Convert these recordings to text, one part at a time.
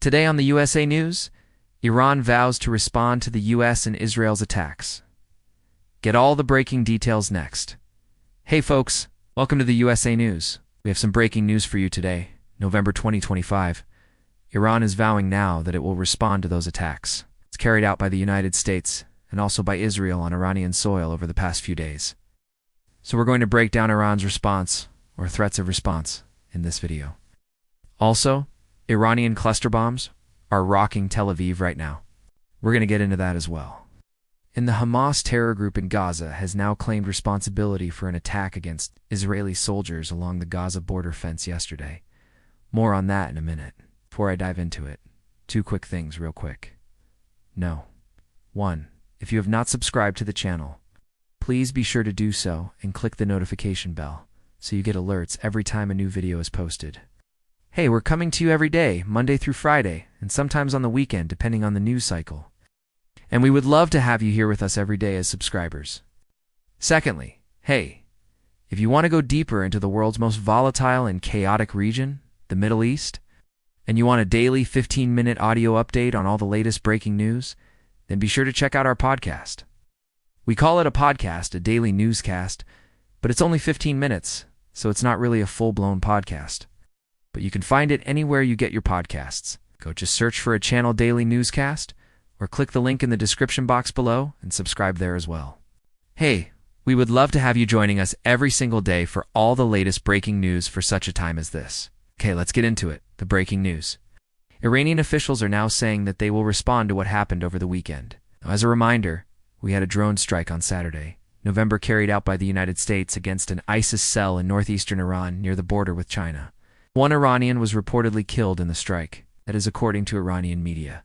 Today on the USA News, Iran vows to respond to the US and Israel's attacks. Get all the breaking details next. Hey folks, welcome to the USA News. We have some breaking news for you today, November 2025. Iran is vowing now that it will respond to those attacks. It's carried out by the United States and also by Israel on Iranian soil over the past few days. So we're going to break down Iran's response, or threats of response, in this video. Also, Iranian cluster bombs are rocking Tel Aviv right now. We're going to get into that as well. And the Hamas terror group in Gaza has now claimed responsibility for an attack against Israeli soldiers along the Gaza border fence yesterday. More on that in a minute. Before I dive into it, two quick things real quick. No. 1. If you have not subscribed to the channel, please be sure to do so and click the notification bell so you get alerts every time a new video is posted. Hey, we're coming to you every day, Monday through Friday, and sometimes on the weekend depending on the news cycle. And we would love to have you here with us every day as subscribers. Secondly, hey, if you want to go deeper into the world's most volatile and chaotic region, the Middle East, and you want a daily 15-minute audio update on all the latest breaking news, then be sure to check out our podcast. We call it a podcast, a daily newscast, but it's only 15 minutes, so it's not really a full-blown podcast. But you can find it anywhere you get your podcasts. Go just search for a channel daily newscast, or click the link in the description box below and subscribe there as well. Hey, we would love to have you joining us every single day for all the latest breaking news for such a time as this. Okay, let's get into it. The breaking news. Iranian officials are now saying that they will respond to what happened over the weekend. Now, as a reminder, we had a drone strike on Saturday, November, carried out by the United States against an ISIS cell in northeastern Iran near the border with China. One Iranian was reportedly killed in the strike. That is according to Iranian media.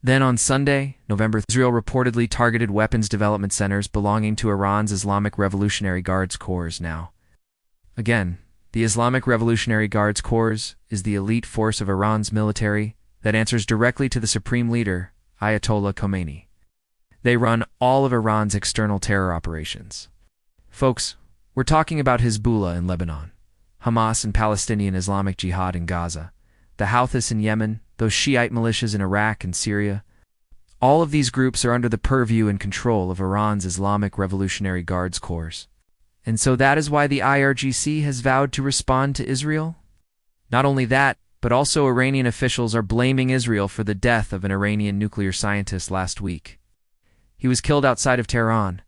Then on Sunday, November, Israel reportedly targeted weapons development centers belonging to Iran's Islamic Revolutionary Guards Corps now. Again, the Islamic Revolutionary Guards Corps is the elite force of Iran's military that answers directly to the supreme leader, Ayatollah Khomeini. They run all of Iran's external terror operations. Folks, we're talking about Hezbollah in Lebanon, Hamas and Palestinian Islamic Jihad in Gaza, the Houthis in Yemen, those Shiite militias in Iraq and Syria. All of these groups are under the purview and control of Iran's Islamic Revolutionary Guards Corps. And so that is why the IRGC has vowed to respond to Israel? Not only that, but also Iranian officials are blaming Israel for the death of an Iranian nuclear scientist last week. He was killed outside of Tehran,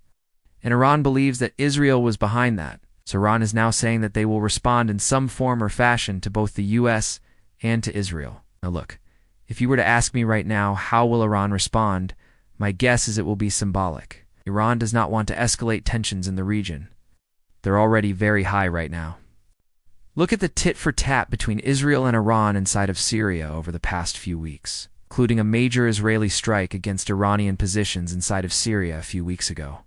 and Iran believes that Israel was behind that. So Iran is now saying that they will respond in some form or fashion to both the US and to Israel. Now look, if you were to ask me right now, how will Iran respond, my guess is it will be symbolic. Iran does not want to escalate tensions in the region. They're already very high right now. Look at the tit-for-tat between Israel and Iran inside of Syria over the past few weeks, including a major Israeli strike against Iranian positions inside of Syria a few weeks ago.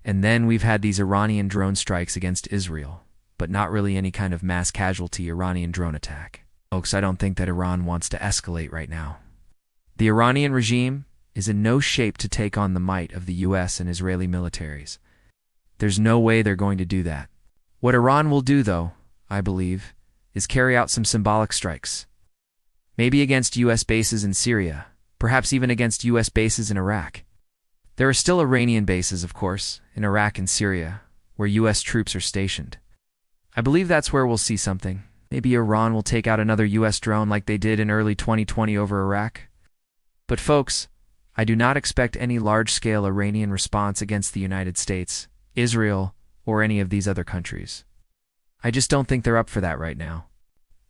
And then we've had these Iranian drone strikes against Israel, but not really any kind of mass casualty Iranian drone attack. Folks, I don't think that Iran wants to escalate right now. The Iranian regime is in no shape to take on the might of the US and Israeli militaries. There's no way they're going to do that. What Iran will do, though, I believe, is carry out some symbolic strikes. Maybe against US bases in Syria, perhaps even against US bases in Iraq. There are still Iranian bases, of course, in Iraq and Syria, where US troops are stationed. I believe that's where we'll see something. Maybe Iran will take out another US drone like they did in early 2020 over Iraq. But folks, I do not expect any large-scale Iranian response against the United States, Israel, or any of these other countries. I just don't think they're up for that right now.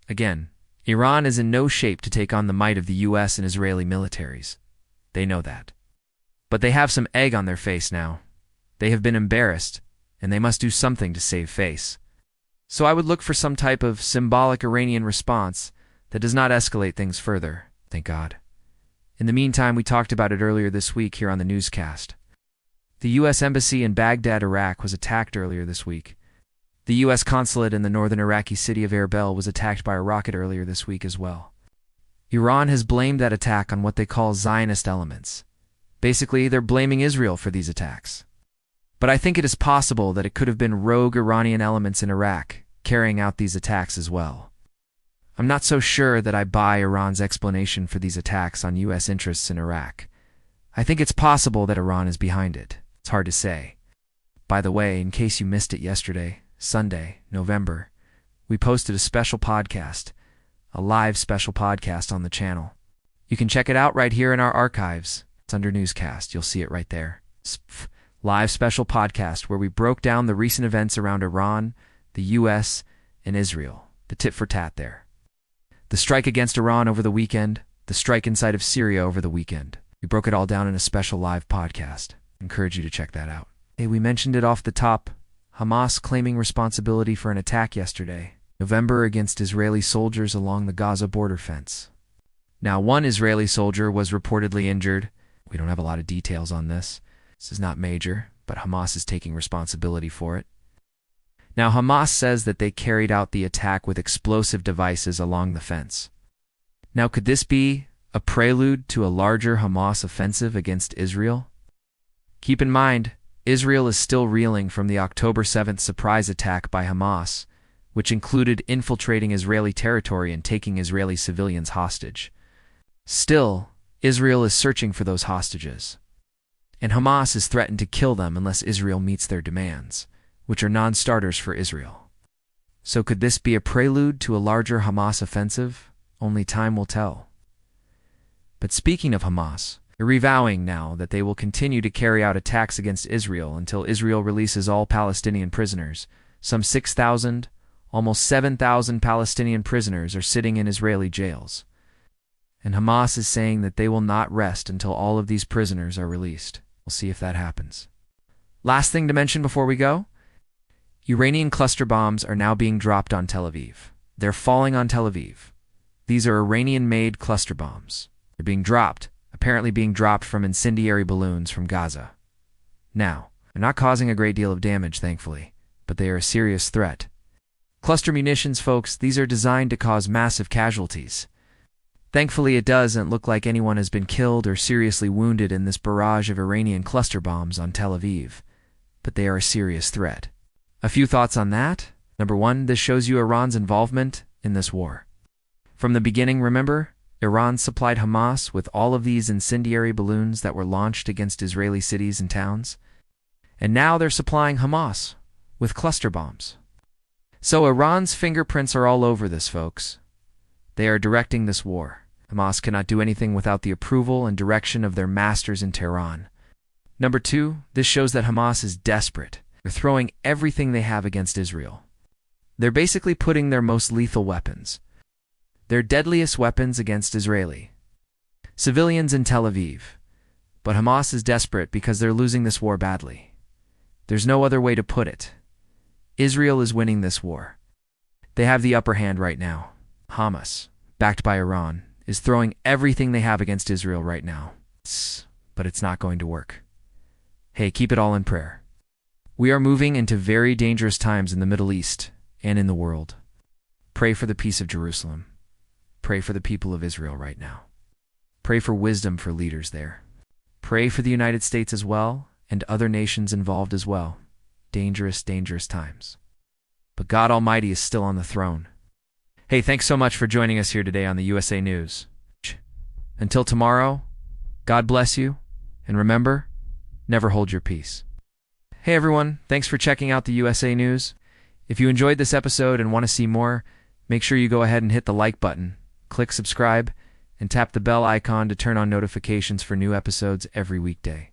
Again, Iran is in no shape to take on the might of the US and Israeli militaries. They know that. But they have some egg on their face now. They have been embarrassed, and they must do something to save face. So I would look for some type of symbolic Iranian response that does not escalate things further, thank God. In the meantime, we talked about it earlier this week here on the newscast. The U.S. Embassy in Baghdad, Iraq was attacked earlier this week. The U.S. consulate in the northern Iraqi city of Erbil was attacked by a rocket earlier this week as well. Iran has blamed that attack on what they call Zionist elements. Basically, they're blaming Israel for these attacks. But I think it is possible that it could have been rogue Iranian elements in Iraq carrying out these attacks as well. I'm not so sure that I buy Iran's explanation for these attacks on U.S. interests in Iraq. I think it's possible that Iran is behind it. It's hard to say. By the way, in case you missed it yesterday, Sunday, November, we posted a special podcast, a live special podcast on the channel. You can check it out right here in our archives. It's under newscast. You'll see it right there. Live special podcast where we broke down the recent events around Iran, the U.S., and Israel. The tit for tat there. The strike against Iran over the weekend, the strike inside of Syria over the weekend. We broke it all down in a special live podcast. I encourage you to check that out. Hey, we mentioned it off the top. Hamas claiming responsibility for an attack yesterday, November, against Israeli soldiers along the Gaza border fence. Now, one Israeli soldier was reportedly injured. We don't have a lot of details on this. This is not major, but Hamas is taking responsibility for it. Now, Hamas says that they carried out the attack with explosive devices along the fence. Now, could this be a prelude to a larger Hamas offensive against Israel? Keep in mind, Israel is still reeling from the October 7th surprise attack by Hamas, which included infiltrating Israeli territory and taking Israeli civilians hostage. Still, Israel is searching for those hostages, and Hamas has threatened to kill them unless Israel meets their demands, which are non-starters for Israel. So could this be a prelude to a larger Hamas offensive? Only time will tell. But speaking of Hamas, they're revowing now that they will continue to carry out attacks against Israel until Israel releases all Palestinian prisoners. Some 6,000, almost 7,000 Palestinian prisoners are sitting in Israeli jails. And Hamas is saying that they will not rest until all of these prisoners are released. We'll see if that happens. Last thing to mention before we go, Iranian cluster bombs are now being dropped on Tel Aviv. They're falling on Tel Aviv. These are Iranian-made cluster bombs. They're being dropped, apparently being dropped from incendiary balloons from Gaza. Now, they're not causing a great deal of damage, thankfully, but they are a serious threat. Cluster munitions, folks, these are designed to cause massive casualties. Thankfully, it doesn't look like anyone has been killed or seriously wounded in this barrage of Iranian cluster bombs on Tel Aviv, but they are a serious threat. A few thoughts on that. Number one, this shows you Iran's involvement in this war. From the beginning, remember, Iran supplied Hamas with all of these incendiary balloons that were launched against Israeli cities and towns. And now they're supplying Hamas with cluster bombs. So Iran's fingerprints are all over this, folks. They are directing this war. Hamas cannot do anything without the approval and direction of their masters in Tehran. Number two, this shows that Hamas is desperate. They're throwing everything they have against Israel. They're basically putting their most lethal weapons, their deadliest weapons, against Israeli civilians in Tel Aviv. But Hamas is desperate because they're losing this war badly. There's no other way to put it. Israel is winning this war. They have the upper hand right now. Hamas, backed by Iran, is throwing everything they have against Israel right now. But it's not going to work. Hey, keep it all in prayer. We are moving into very dangerous times in the Middle East and in the world. Pray for the peace of Jerusalem. Pray for the people of Israel right now. Pray for wisdom for leaders there. Pray for the United States as well, and other nations involved as well. Dangerous, dangerous times. But God Almighty is still on the throne. Hey, thanks so much for joining us here today on the USA News. Until tomorrow, God bless you, and remember, never hold your peace. Hey everyone, thanks for checking out the USA News. If you enjoyed this episode and want to see more, make sure you go ahead and hit the like button, click subscribe, and tap the bell icon to turn on notifications for new episodes every weekday.